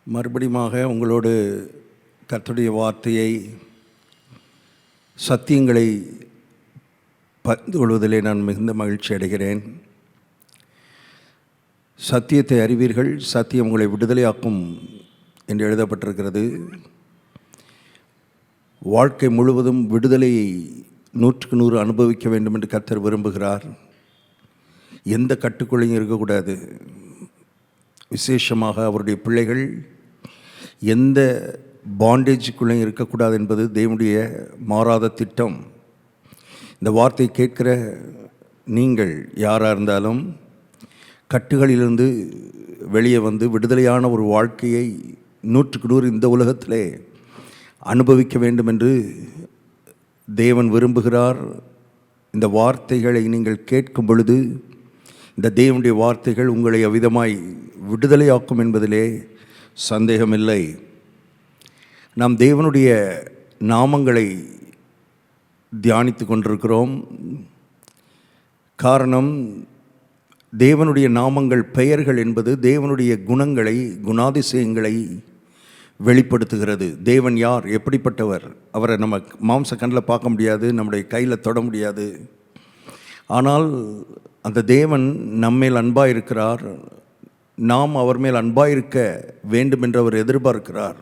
மறுபடியுமாக உங்களோடு கர்த்தருடைய வார்த்தையை சத்தியங்களை பகிர்ந்து கொள்வதிலே நான் மிகுந்த மகிழ்ச்சி அடைகிறேன். சத்தியத்தை அறிவீர்கள், சத்தியம் உங்களை விடுதலையாக்கும் என்று எழுதப்பட்டிருக்கிறது. வாழ்க்கை முழுவதும் விடுதலையை 100க்கு 100 அனுபவிக்க வேண்டும் என்று கர்த்தர் விரும்புகிறார். எந்த கட்டுக்குள்ளையும் இருக்கக்கூடாது. விசேஷமாக அவருடைய பிள்ளைகள் எந்த பாண்டேஜுக்குள்ளையும் இருக்கக்கூடாது என்பது தேவனுடைய மாறாத திட்டம். இந்த வார்த்தை கேட்கிற நீங்கள் யாராக இருந்தாலும் கட்டுகளிலிருந்து வெளியே வந்து விடுதலையான ஒரு வாழ்க்கையை 100க்கு 100 இந்த உலகத்திலே அனுபவிக்க வேண்டும் என்று தேவன் விரும்புகிறார். இந்த வார்த்தைகளை நீங்கள் கேட்கும் பொழுது இந்த தேவனுடைய வார்த்தைகள் உங்களை அவ்விதமாய் விடுதலையாக்கும் என்பதிலே சந்தேகமில்லை. நாம் தேவனுடைய நாமங்களை தியானித்து கொண்டிருக்கிறோம். காரணம், தேவனுடைய நாமங்கள், பெயர்கள் என்பது தேவனுடைய குணங்களை, குணாதிசயங்களை வெளிப்படுத்துகிறது. தேவன் யார், எப்படிப்பட்டவர், அவரை நம்ம மாம்ச கண்ணில் பார்க்க முடியாது, நம்முடைய கையில் தொட முடியாது. ஆனால் அந்த தேவன் நம்மேல் அன்பாக இருக்கிறார். நாம் அவர் மேல் அன்பாக இருக்க வேண்டும் என்று அவர் எதிர்பார்க்கிறார்.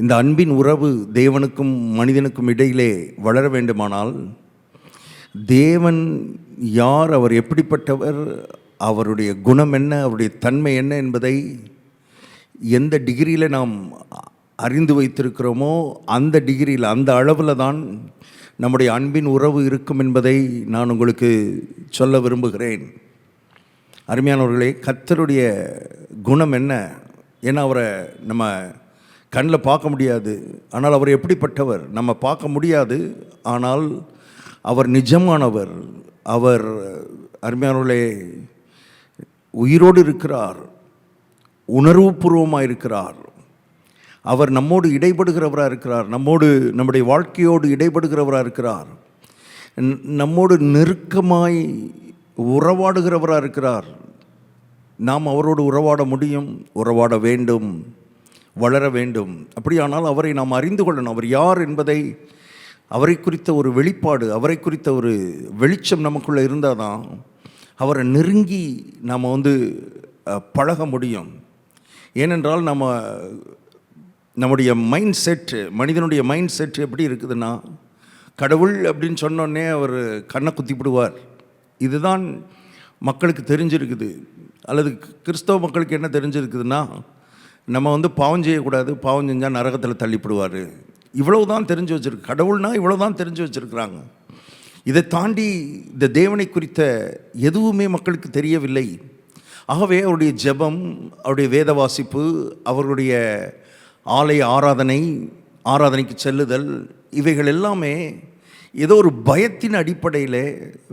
இந்த அன்பின் உறவு தேவனுக்கும் மனிதனுக்கும் இடையிலே வளர வேண்டுமானால் தேவன் யார், அவர் எப்படிப்பட்டவர், அவருடைய குணம் என்ன, அவருடைய தன்மை என்ன என்பதை எந்த டிகிரியில் நாம் அறிந்து வைத்திருக்கிறோமோ அந்த டிகிரியில், அந்த அளவில் தான் நம்முடைய அன்பின் உறவு இருக்கும் என்பதை நான் உங்களுக்கு சொல்ல விரும்புகிறேன். அருமையானவர்களே, கர்த்தருடைய குணம் என்ன? ஏன்னா அவரை நம்ம கண்ணில் பார்க்க முடியாது. ஆனால் அவர் எப்படிப்பட்டவர் நம்ம பார்க்க முடியாது. ஆனால் அவர் நிஜமானவர். அவர், அருமையானவர்களே, உயிரோடு இருக்கிறார், உணர்வுபூர்வமாக இருக்கிறார். அவர் நம்மோடு இடைப்படுகிறவராக இருக்கிறார். நம்முடைய வாழ்க்கையோடு இடைப்படுகிறவராக இருக்கிறார். நம்மோடு நெருக்கமாய் உறவாடுகிறவராக இருக்கிறார். நாம் அவரோடு உறவாட முடியும், உறவாட வேண்டும், வளர வேண்டும். அப்படியானால் அவரை நாம் அறிந்து கொள்ளணும். அவர் யார் என்பதை, அவரை குறித்த ஒரு வெளிப்பாடு, அவரை குறித்த ஒரு வெளிச்சம் நமக்குள்ளே இருந்தால் தான் அவரை நெருங்கி நாம் பழக முடியும். ஏனென்றால் நம்முடைய மைண்ட் செட்டு, மனிதனுடைய மைண்ட் செட் எப்படி இருக்குதுன்னா, கடவுள் அப்படின்னு சொன்னோடனே அவர் கண்ணை குத்திவிடுவார். இதுதான் மக்களுக்கு தெரிஞ்சிருக்குது. அல்லது கிறிஸ்தவ மக்களுக்கு என்ன தெரிஞ்சிருக்குதுன்னா, நம்ம பாவம் செய்யக்கூடாது, பாவம் செஞ்சால் நரகத்தில் தள்ளிப்படுவார், இவ்வளவு தான் தெரிஞ்சு வச்சுருக்கு. கடவுள்னா இவ்வளோ தான் தெரிஞ்சு வச்சுருக்குறாங்க. இதை தாண்டி இந்த தேவனை குறித்த எதுவுமே மக்களுக்கு தெரியவில்லை. ஆகவே அவருடைய ஜெபம், அவருடைய வேத வாசிப்பு, அவர்களுடைய ஆலய ஆராதனைக்கு செல்லுதல், இவைகள் எல்லாமே ஏதோ ஒரு பயத்தின் அடிப்படையில்,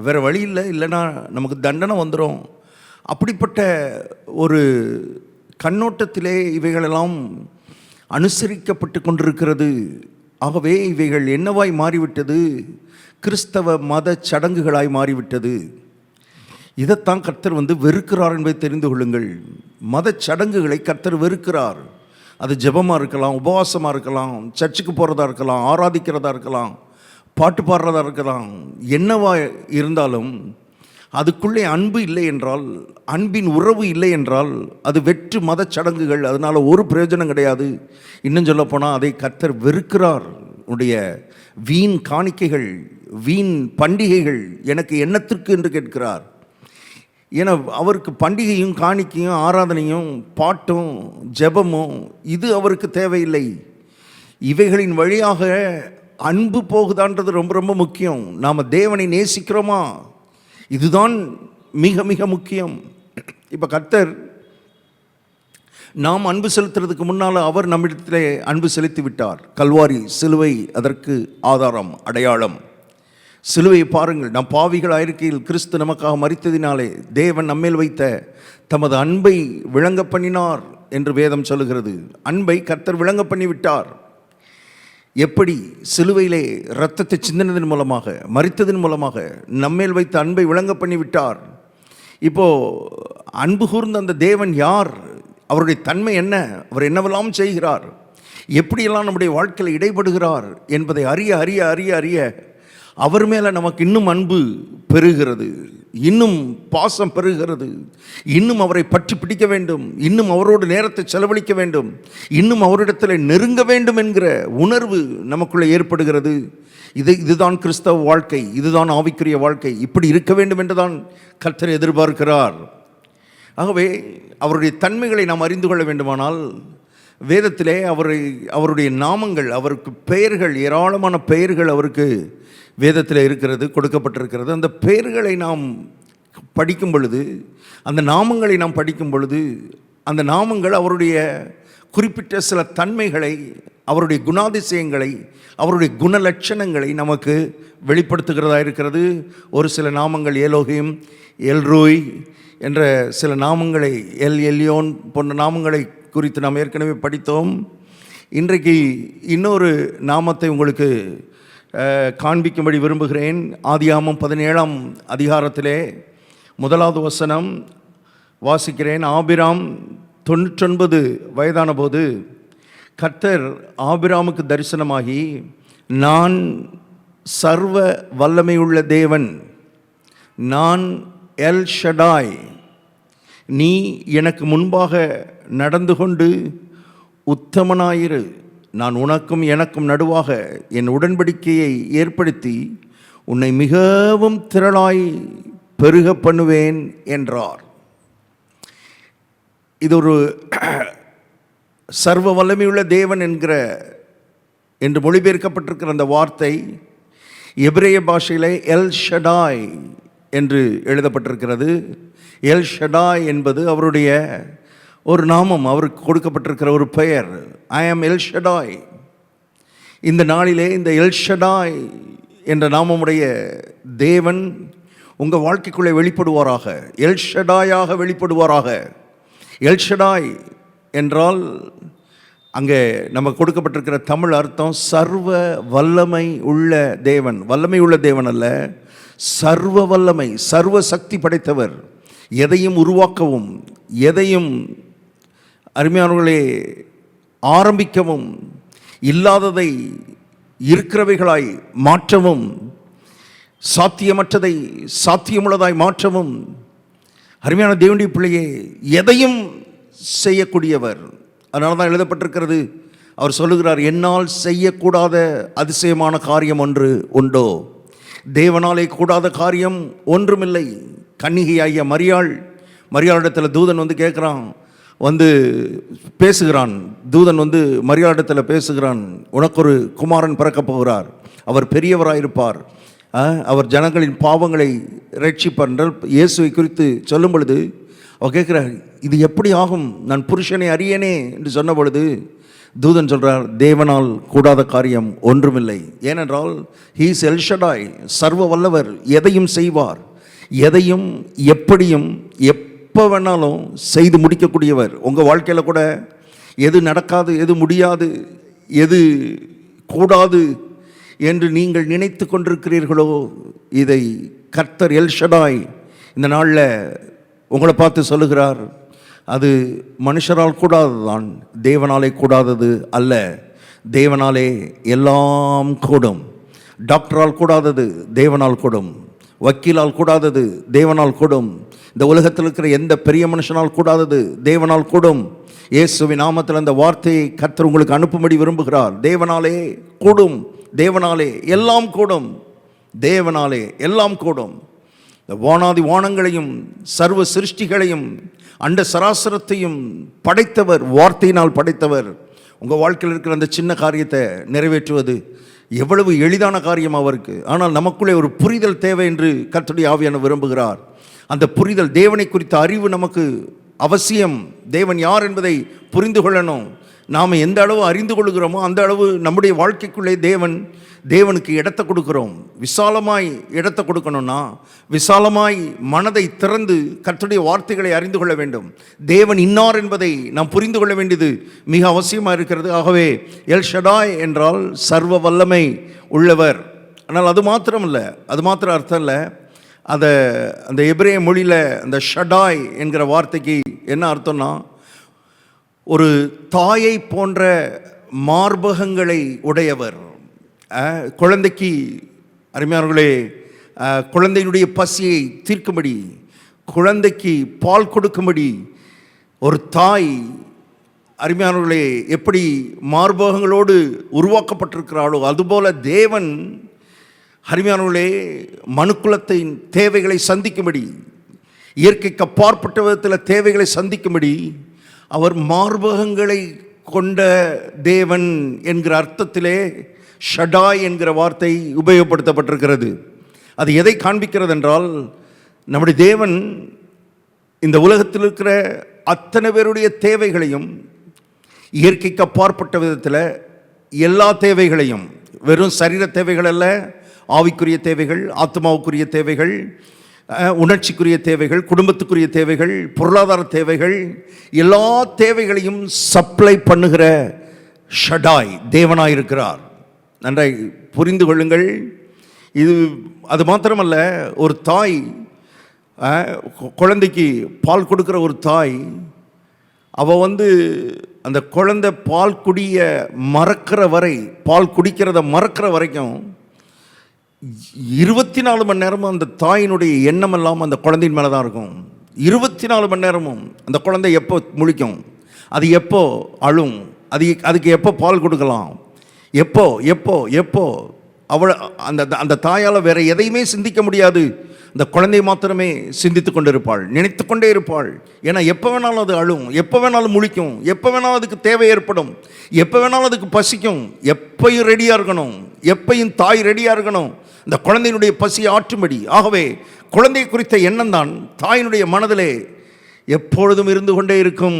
வேறு வழி இல்லைன்னா நமக்கு தண்டனை வந்துடும், அப்படிப்பட்ட ஒரு கண்ணோட்டத்திலே இவைகளெல்லாம் அனுசரிக்கப்பட்டு கொண்டிருக்கிறது. ஆகவே இவைகள் என்னவாய் மாறிவிட்டது? கிறிஸ்தவ மத சடங்குகளாய் மாறிவிட்டது. இதைத்தான் கர்த்தர் வெறுக்கிறார் என்பதை தெரிந்து கொள்ளுங்கள். மத சடங்குகளை கர்த்தர் வெறுக்கிறார். அது ஜெபமாக இருக்கலாம், உபவாசமாக இருக்கலாம், சர்ச்சுக்கு போகிறதா இருக்கலாம், ஆராதிக்கிறதா இருக்கலாம், பாட்டு பாடுறதா இருக்கலாம், என்னவா இருந்தாலும் அதுக்குள்ளே அன்பு இல்லை என்றால், அன்பின் உறவு இல்லை என்றால் அது வெற்று மத சடங்குகள். அதனால் ஒரு பிரயோஜனம் கிடையாது. இன்னும் சொல்லப்போனால் அதை கர்த்தர் வெறுக்கிறார். உடைய வீண் காணிக்கைகள், வீண் பண்டிகைகள் எனக்கு என்னத்திற்கு என்று கேட்கிறார். ஏன்னா அவருக்கு பண்டிகையும் காணிக்கையும் ஆராதனையும் பாட்டும் ஜெபமும் இது அவருக்கு தேவையில்லை. இவைகளின் வழியாக அன்பு போகுதான்றது ரொம்ப ரொம்ப முக்கியம். நாம் தேவனை நேசிக்கிறோமா, இதுதான் மிக மிக முக்கியம். இப்போ கர்த்தர் நாம் அன்பு செலுத்துறதுக்கு முன்னால் அவர் நம்மிடத்திலே அன்பு செலுத்தி விட்டார். கல்வாரி சிலுவை அதற்கு ஆதாரம், அடையாளம். சிலுவையை பாருங்கள். நாம் பாவிகளாக இருக்கையில் கிறிஸ்து நமக்காக மரித்ததினாலே தேவன் நம்மேல் வைத்த தமது அன்பை விளங்க பண்ணினார் என்று வேதம் சொல்லுகிறது. அன்பை கர்த்தர் விளங்க பண்ணிவிட்டார். எப்படி? சிலுவையிலே இரத்தத்தை சிந்தினதன் மூலமாக, மரித்ததன் மூலமாக நம்மேல் வைத்த அன்பை விளங்க பண்ணிவிட்டார். இப்போது அன்பு கூர்ந்த அந்த தேவன் யார்? அவருடைய தன்மை என்ன, அவர் என்னவெல்லாம் செய்கிறார், எப்படியெல்லாம் நம்முடைய வாழ்க்கையில் இடைபடுகிறார் என்பதை அறிய அறிய அறிய அறிய அவர் மேலே நமக்கு இன்னும் அன்பு பெருகிறது, இன்னும் பாசம் பெருகிறது, இன்னும் அவரை பற்றி பிடிக்க வேண்டும், இன்னும் அவரோடு நேரத்தை செலவழிக்க வேண்டும், இன்னும் அவரிடத்தில் நெருங்க வேண்டும் என்கிற உணர்வு நமக்குள்ளே ஏற்படுகிறது. இதுதான் கிறிஸ்தவ வாழ்க்கை, இதுதான் ஆவிக்குரிய வாழ்க்கை. இப்படி இருக்க வேண்டும் என்றுதான் கர்த்தர் எதிர்பார்க்கிறார். ஆகவே அவருடைய தன்மைகளை நாம் அறிந்து கொள்ள வேண்டுமானால் வேதத்திலே அவருடைய நாமங்கள், அவருக்கு பெயர்கள், ஏராளமான பெயர்கள் அவருக்கு வேதத்தில் இருக்கிறது, கொடுக்கப்பட்டிருக்கிறது. அந்த பெயர்களை நாம் படிக்கும் பொழுது, அந்த நாமங்களை நாம் படிக்கும் பொழுது, அந்த நாமங்கள் அவருடைய குறிப்பிட்ட சில தன்மைகளை, அவருடைய குணாதிசயங்களை, அவருடைய குணலட்சணங்களை நமக்கு வெளிப்படுத்துகிறதா இருக்கிறது. ஒரு சில நாமங்கள் எலோஹிம், எல்ரோய் என்ற சில நாமங்களை, எல்யோன் போன்ற நாமங்களை குறித்து நாம் ஏற்கனவே படித்தோம். இன்றைக்கு இன்னொரு நாமத்தை உங்களுக்கு காண்பிக்கும்படி விரும்புகிறேன். ஆதியாகமம் 17ஆம் அதிகாரத்திலே 1வது வசனம் வாசிக்கிறேன். ஆபிராம் 99 வயதான போது கர்த்தர் ஆபிராமுக்கு தரிசனமாகி, நான் சர்வ வல்லமையுள்ள தேவன், நான் எல் ஷடாய், நீ எனக்கு முன்பாக நடந்து கொண்டு உத்தமனாயிரு, நான் உனக்கும் எனக்கும் நடுவாக என் உடன்படிக்கையை ஏற்படுத்தி உன்னை மிகவும் திரளாய் பெருக பண்ணுவேன் என்றார். இது ஒரு சர்வ வல்லமையுள்ள தேவன் என்று மொழிபெயர்க்கப்பட்டிருக்கிற அந்த வார்த்தை எபிரேய பாஷையிலே எல் ஷடாய் என்று எழுதப்பட்டிருக்கிறது. எல் ஷடாய் என்பது அவருடைய ஒரு நாமம், அவருக்கு கொடுக்கப்பட்டிருக்கிற ஒரு பெயர். ஐ ஆம் எல் ஷடாய். இந்த நாளிலே இந்த எல் ஷடாய் என்ற நாமமுடைய தேவன் உங்கள் வாழ்க்கைக்குள்ளே வெளிப்படுவாராக, எல் ஷடாயாக வெளிப்படுவாராக. எல் ஷடாய் என்றால் அங்கே நமக்கு கொடுக்கப்பட்டிருக்கிற தமிழ் அர்த்தம் சர்வ வல்லமை உள்ள தேவன். வல்லமை உள்ள தேவன் அல்ல, சர்வ வல்லமை, சர்வ சக்தி படைத்தவர். எதையும் உருவாக்கவும், எதையும் அருமையானவர்களே ஆரம்பிக்கவும், இல்லாததை இருக்கிறவைகளாய் மாற்றவும், சாத்தியமற்றதை சாத்தியமுள்ளதாய் மாற்றவும், அருமையான தேவனுடைய பிள்ளையே எதையும் செய்யக்கூடியவர். அதனால தான் எழுதப்பட்டிருக்கிறது, அவர் சொல்லுகிறார், என்னால் செய்யக்கூடாத அதிசயமான காரியம் ஒன்று உண்டோ? தேவனாலே கூடாத காரியம் ஒன்றுமில்லை. கன்னிகையாகிய மரியாளிடத்தில் தூதன் வந்து கேட்குறான், வந்து பேசுகிறான். தூதன் வந்து மரியாளிடத்தில் பேசுகிறான், உனக்கு ஒரு குமாரன் பிறக்கப் போகிறார், அவர் பெரியவராயிருப்பார், அவர் ஜனங்களின் பாவங்களை ரட்சிப்பார் என்றால் இயேசுவை குறித்து சொல்லும் பொழுது அவர் கேட்குறார், இது எப்படி ஆகும், நான் புருஷனை அறியேனே என்று சொன்ன பொழுது தூதன் சொல்கிறார், தேவனால் கூடாத காரியம் ஒன்றுமில்லை. ஏனென்றால் ஹீஸ் எல் ஷடாய், சர்வ வல்லவர், எதையும் செய்வார், எதையும் எப்படியும் எப்போ வேணாலும் செய்து முடிக்கக்கூடியவர். உங்கள் வாழ்க்கையில் கூட எது நடக்காது, எது முடியாது, எது கூடாது என்று நீங்கள் நினைத்து கொண்டிருக்கிறீர்களோ, இதை கர்த்தர் எல் ஷடாய் இந்த நாளில் உங்களை பார்த்து சொல்லுகிறார், அது மனுஷரால் கூடாதது தான், தேவனாலே கூடாதது அல்ல. தேவனாலே எல்லாம் கூடும். டாக்டரால் கூடாதது தேவனால் கூடும், வக்கீலால் கூடாதது தேவனால் கூடும், இந்த உலகத்தில் இருக்கிற எந்த பெரிய மனுஷனால் கூடாதது தேவனால் கூடும். இயேசுவின் நாமத்தில் அந்த வார்த்தையை கர்த்தர் உங்களுக்கு அனுப்பும்படி விரும்புகிறார். தேவனாலே கூடும், தேவனாலே எல்லாம் கூடும், தேவனாலே எல்லாம் கூடும். இந்த வானாதி வானங்களையும் சர்வ சிருஷ்டிகளையும் அண்ட சராசரத்தையும் படைத்தவர், வார்த்தையினால் படைத்தவர். உங்கள் வாழ்க்கையில் இருக்கிற அந்த சின்ன காரியத்தை நிறைவேற்றுவது எவ்வளவு எளிதான காரியம் அவருக்கு. ஆனால் நமக்குள்ளே ஒரு புரிதல் தேவை என்று கர்த்தருடைய ஆவியானவர் விரும்புகிறார். அந்த புரிதல், தேவனை குறித்த அறிவு நமக்கு அவசியம். தேவன் யார் என்பதை புரிந்து கொள்ளணும். நாம் எந்த அளவு அறிந்து கொள்கிறோமோ அந்த அளவு நம்முடைய வாழ்க்கைக்குள்ளே தேவனுக்கு இடத்தை கொடுக்கிறோம். விசாலமாய் இடத்தை கொடுக்கணும்னா விசாலமாய் மனதை திறந்து கர்த்தருடைய வார்த்தைகளை அறிந்து கொள்ள வேண்டும். தேவன் இன்னார் என்பதை நாம் புரிந்து கொள்ள வேண்டியது மிக அவசியமாக இருக்கிறது. ஆகவே எல் ஷடாய் என்றால் சர்வ வல்லமை உள்ளவர். ஆனால் அது மாத்திரம் இல்லை, அது மாத்திரம் அர்த்தம் இல்லை. அந்த எபிரேய மொழியில் அந்த ஷடாய் என்கிற வார்த்தைக்கு என்ன அர்த்தம்னா, ஒரு தாயை போன்ற மார்பகங்களை உடையவர். குழந்தைக்கு அருமையானவர்களே, குழந்தையினுடைய பசியை தீர்க்கும்படி, குழந்தைக்கு பால் கொடுக்கும்படி ஒரு தாய் அருமையானவர்களே எப்படி மார்பகங்களோடு உருவாக்கப்பட்டிருக்கிறாளோ, அதுபோல தேவன் அருமையானவர்களே மனுக்குலத்தின் தேவைகளை சந்திக்கும்படி, இயற்கைக்கு அப்பாற்பட்ட விதத்தில் தேவைகளை சந்திக்கும்படி அவர் மார்பகங்களை கொண்ட தேவன் என்கிற அர்த்தத்திலே ஷடாய் என்கிற வார்த்தை உபயோகப்படுத்தப்பட்டிருக்கிறது. அது எதை காண்பிக்கிறது என்றால், நம்முடைய தேவன் இந்த உலகத்தில் இருக்கிற அத்தனை பேருடைய தேவைகளையும், இயற்கைக்கு அப்பாற்பட்ட விதத்தில் எல்லா தேவைகளையும், வெறும் சரீர தேவைகள் அல்ல, ஆவிக்குரிய தேவைகள், ஆத்மாவுக்குரிய தேவைகள், உணர்ச்சிக்குரிய தேவைகள், குடும்பத்துக்குரிய தேவைகள், பொருளாதார தேவைகள், எல்லா தேவைகளையும் சப்ளை பண்ணுகிற ஷடாய் தேவனாயிருக்கிறார். நன்றாய் புரிந்து கொள்ளுங்கள். இது அது மாத்திரமல்ல, ஒரு தாய் குழந்தைக்கு பால் கொடுக்குற ஒரு தாய், அவள் அந்த குழந்தை பால் குடிய மறக்கிற வரை, பால் குடிக்கிறத மறக்கிற வரைக்கும் 24 மணி நேரமும் அந்த தாயினுடைய எண்ணம் எல்லாம் அந்த குழந்தையின் மேலே தான் இருக்கும். 24 மணி நேரமும் அந்த குழந்தை எப்போ முழிக்கும், அது எப்போ அழும், அதுக்கு எப்போ பால் கொடுக்கலாம், எப்போ எப்போ எப்போ அவள் அந்த தாயால் வேற எதையுமே சிந்திக்க முடியாது. அந்த குழந்தையை மாத்திரமே சிந்தித்து கொண்டு இருப்பாள், நினைத்து கொண்டே இருப்பாள். ஏன்னா எப்போ வேணாலும் அது அழும், எப்போ வேணாலும் முழிக்கும், எப்போ வேணாலும் அதுக்கு தேவை ஏற்படும், எப்போ வேணாலும் அதுக்கு பசிக்கும். எப்பையும் ரெடியாக இருக்கணும், எப்பையும் தாய் ரெடியாக இருக்கணும் இந்த குழந்தையினுடைய பசியை ஆற்றும்படி. ஆகவே குழந்தை குறித்த எண்ணம் தான் தாயினுடைய மனதிலே எப்பொழுதும் இருந்து கொண்டே இருக்கும்.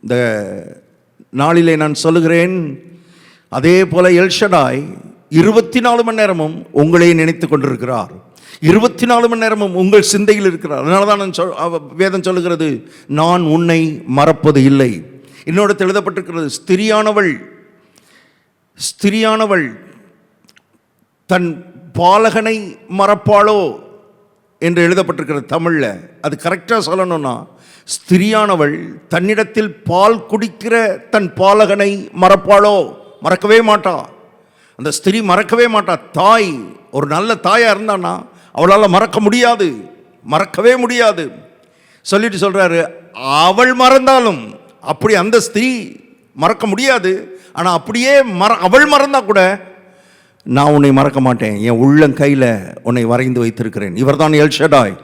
இந்த நாளிலே நான் சொல்லுகிறேன், அதே போல எல்ஷடாய் 24 மணி நேரமும் உங்களை நினைத்து கொண்டிருக்கிறார். 24 மணி நேரமும் உங்கள் சிந்தையில் இருக்கிறார். அதனால தான் வேதம் சொல்லுகிறது, நான் உன்னை மறப்பது இல்லை. இன்னொரு எழுதப்பட்டிருக்கிறது, ஸ்திரியானவள் தன் பாலகனை மறப்பாளோ என்று எழுதப்பட்டிருக்கிறது தமிழில். அது கரெக்டாக சொல்லணும்னா, ஸ்திரியானவள் தன்னிடத்தில் பால் குடிக்கிற தன் பாலகனை மறப்பாளோ? மறக்கவே மாட்டா. அந்த ஸ்திரீ மறக்கவே மாட்டா. தாய் ஒரு நல்ல தாயாக இருந்தான்னா அவளால் மறக்க முடியாது, மறக்கவே முடியாது. சொல்லிட்டு சொல்கிறாரு, அவள் மறந்தாலும், அப்படி அந்த ஸ்திரீ மறக்க முடியாது. ஆனால் அப்படியே அவள் மறந்தா கூட நான் உன்னை மறக்க மாட்டேன், என் உள்ளங்கையில் உன்னை வரைந்து வைத்திருக்கிறேன். இவர்தான் எல்ஷடாய்.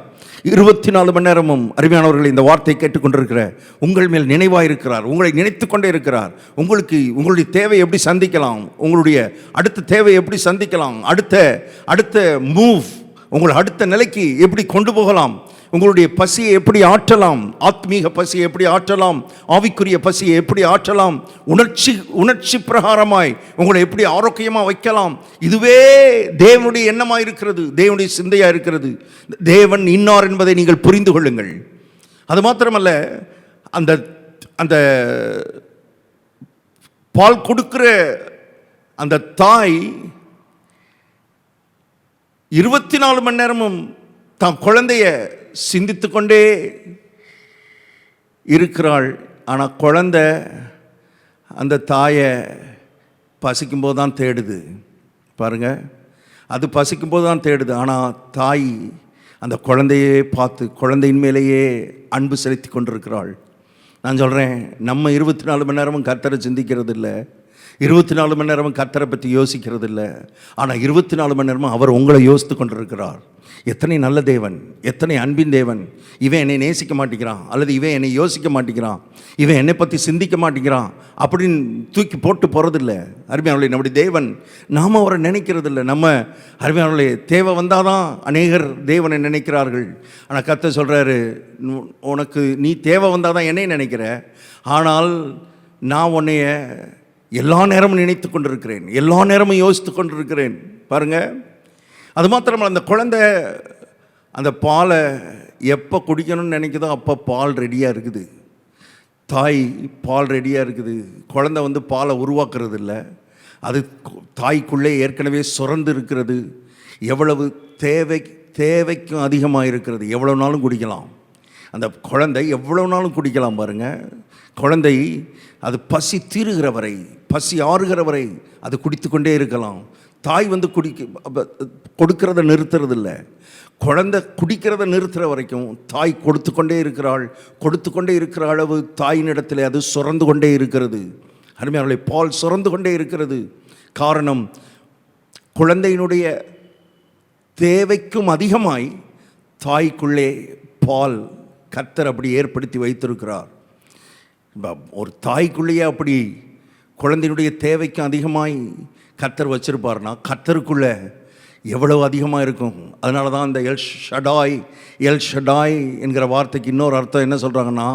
24 மணி நேரமும் அருமையானவர்கள் இந்த வார்த்தையை கேட்டுக்கொண்டிருக்கிற உங்கள் மேல் நினைவாயிருக்கிறார், உங்களை நினைத்து கொண்டே இருக்கிறார். உங்களுடைய தேவை எப்படி சந்திக்கலாம், உங்களுடைய அடுத்த தேவை எப்படி சந்திக்கலாம், அடுத்த மூவ், உங்களை அடுத்த நிலைக்கு எப்படி கொண்டு போகலாம், உங்களுடைய பசியை எப்படி ஆற்றலாம், ஆத்மீக பசியை எப்படி ஆற்றலாம், ஆவிக்குரிய பசியை எப்படி ஆற்றலாம், உணர்ச்சி பிரகாரமாய் உங்களை எப்படி ஆரோக்கியமாக வைக்கலாம். இதுவே தேவனுடைய எண்ணமாக இருக்கிறது, தேவனுடைய சிந்தையாக இருக்கிறது. தேவன் இன்னார் என்பதை நீங்கள் புரிந்து கொள்ளுங்கள். அது மாத்திரமல்ல, அந்த பால் கொடுக்கிற அந்த தாய் 24 மணி நேரமும் தான் குழந்தைய சிந்தித்து கொண்டே இருக்கிறாள். ஆனால் குழந்தை அந்த தாயை பசிக்கும்போது தான் தேடுது. பாருங்க, அது பசிக்கும்போது தான் தேடுது. ஆனால் தாய் அந்த குழந்தையே பார்த்து குழந்தையின் மேலேயே அன்பு செலுத்தி கொண்டிருக்கிறாள். நான் சொல்கிறேன், நம்ம 24 மணி நேரமும் கர்த்தரை சிந்திக்கிறது இல்லை, 24 மணி நேரமும் கர்த்தரை பற்றி யோசிக்கிறது இல்லை. ஆனால் 24 மணி நேரமும் அவர் உங்களை யோசித்து கொண்டிருக்கிறார். எத்தனை நல்ல தேவன், எத்தனை அன்பின் தேவன். இவன் என்னை நேசிக்க மாட்டேங்கிறான், அல்லது இவன் என்னை யோசிக்க மாட்டேங்கிறான், இவன் என்னை பற்றி சிந்திக்க மாட்டேங்கிறான் அப்படின்னு தூக்கி போட்டு போகிறதில்லை. அருமையானவர்களே, நம்முடைய தேவன் நாம் அவரை நினைக்கிறது இல்லை. நம்ம அருமையானவர்களே, தேவை வந்தால் தான் அநேகர் தேவனை நினைக்கிறார்கள். ஆனால் கர்த்தர் சொல்கிறாரு, உனக்கு நீ தேவை வந்தால் தான் என்னை நினைக்கிற, ஆனால் நான் உன்னைய எல்லா நேரமும் நினைத்து கொண்டிருக்கிறேன், எல்லா நேரமும் யோசித்து கொண்டிருக்கிறேன். பாருங்கள், அது மாத்திரமல்ல, அந்த குழந்தை அந்த பாலை எப்போ குடிக்கணும்னு நினைக்குதோ அப்போ பால் ரெடியாக இருக்குது. தாய் பால் ரெடியாக இருக்குது. குழந்தை பாலை உருவாக்குறது இல்லை, அது தாய்க்குள்ளே ஏற்கனவே சுரந்து இருக்கிறது. எவ்வளவு தேவைக்கும் அதிகமாக இருக்கிறது, எவ்வளோ நாளும் குடிக்கலாம். அந்த குழந்தை எவ்வளோ நாளும் குடிக்கலாம் பாருங்கள். குழந்தை அது பசி தீருகிற வரை, பசி ஆறுகிற வரை அது குடித்து கொண்டே இருக்கலாம். தாய் வந்து கொடுக்கிறத நிறுத்துறதில்ல. குழந்தை குடிக்கிறத நிறுத்துகிற வரைக்கும் தாய் கொடுத்து கொண்டே இருக்கிறாள். கொடுத்து கொண்டே இருக்கிற அளவு தாயினிடத்தில் அது சுரந்து கொண்டே இருக்கிறது. அருமையானவர்களே, பால் சுரந்து கொண்டே இருக்கிறது. காரணம், குழந்தையினுடைய தேவைக்கும் அதிகமாய் தாய்க்குள்ளே பால் கர்த்தர் அப்படி ஏற்படுத்தி வைத்திருக்கிறார். ஒரு தாய்க்குள்ளேயே அப்படி குழந்தையினுடைய தேவைக்கும் அதிகமாய் கர்த்தர் வச்சிருப்பார்னா கர்த்தருக்குள்ளே எவ்வளவு அதிகமாக இருக்கும். அதனால தான் இந்த எல் ஷடாய் என்கிற வார்த்தைக்கு இன்னொரு அர்த்தம் என்ன சொல்கிறாங்கன்னா,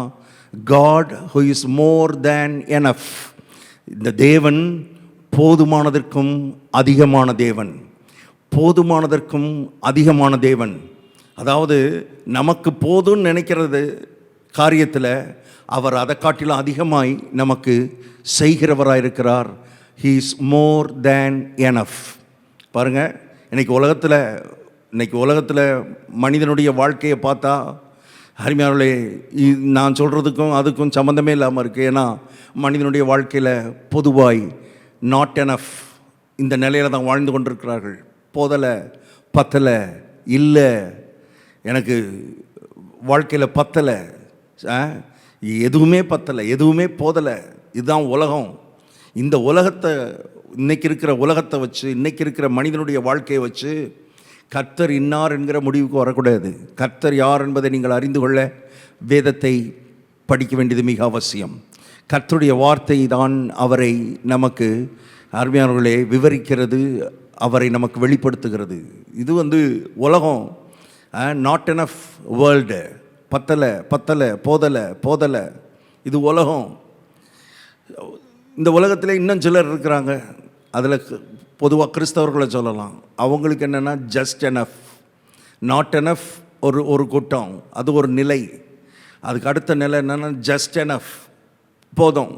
God who is more than enough. இந்த தேவன் போதுமானதற்கும் அதிகமான தேவன், போதுமானதற்கும் அதிகமான தேவன். அதாவது நமக்கு போதும்னு நினைக்கிறது காரியத்தில் அவர் அதை காட்டிலும் அதிகமாய் நமக்கு செய்கிறவராக இருக்கிறார். He is more than enough. பாருங்கள், இன்றைக்கி உலகத்தில் மனிதனுடைய வாழ்க்கையை பார்த்தா அருமையானவர்களே, நான் சொல்கிறதுக்கும் அதுக்கும் சம்மந்தமே இல்லாமல் இருக்குது. ஏன்னா மனிதனுடைய வாழ்க்கையில் பொதுவாய் நாட் எனஃப் இந்த நிலையில் தான் வாழ்ந்து கொண்டிருக்கிறார்கள். போதலை, பத்தலை, இல்லை, எனக்கு வாழ்க்கையில் பத்தலை, எதுவுமே பத்தலை, எதுவுமே போதலை. இதுதான் உலகம். இந்த உலகத்தை, இன்றைக்கி இருக்கிற உலகத்தை வச்சு, இன்றைக்கி இருக்கிற மனிதனுடைய வாழ்க்கையை வச்சு கர்த்தர் இன்னார் என்கிற முடிவுக்கு வரக்கூடாது. கர்த்தர் யார் என்பதை நீங்கள் அறிந்து கொள்ள வேதத்தை படிக்க வேண்டியது மிக அவசியம். கர்த்தருடைய வார்த்தை தான் அவரை நமக்கு அருமையானவர்களே விவரிக்கிறது, அவரை நமக்கு வெளிப்படுத்துகிறது. இது வந்து உலகம், நாட் எனஃப் வேர்ல்டு, பத்தலை பத்தலை போதலை போதலை, இது உலகம். இந்த உலகத்தில் இன்னும் சிலர் இருக்கிறாங்க, அதில் பொதுவாக கிறிஸ்தவர்களை சொல்லலாம். அவங்களுக்கு என்னென்னா ஜஸ்ட் எனஃப், நாட் எனஃப் ஒரு கூட்டம், அது ஒரு நிலை. அதுக்கு அடுத்த நிலை என்னென்னா ஜஸ்ட் எனஃப், போதும்,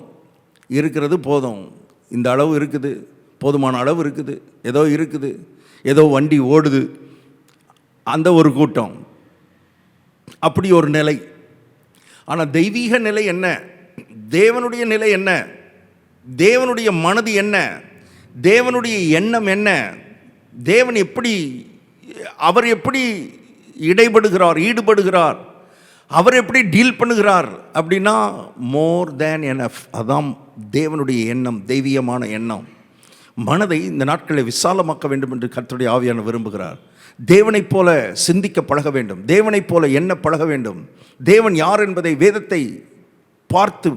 இருக்கிறது போதும், இந்த அளவு இருக்குது, போதுமான அளவு இருக்குது, ஏதோ இருக்குது, ஏதோ வண்டி ஓடுது, அந்த ஒரு கூட்டம், அப்படி ஒரு நிலை. ஆனால் தெய்வீக நிலை என்ன? தேவனுடைய நிலை என்ன? தேவனுடைய மனது என்ன? தேவனுடைய எண்ணம் என்ன? தேவன் எப்படி, அவர் எப்படி இடைபடுகிறார், ஈடுபடுகிறார், அவர் எப்படி டீல் பண்ணுகிறார் அப்படின்னா மோர் தேன் எனஃப். அதான் தேவனுடைய எண்ணம், தெய்வீகமான எண்ணம். மனதை இந்த நாட்களை விசாலமாக்க வேண்டும் என்று கர்த்தருடைய ஆவியானவர் விரும்புகிறார். தேவனைப் போல சிந்திக்க பழக வேண்டும், தேவனைப் போல எண்ண பழக வேண்டும். தேவன் யார் என்பதை வேதத்தை பார்த்து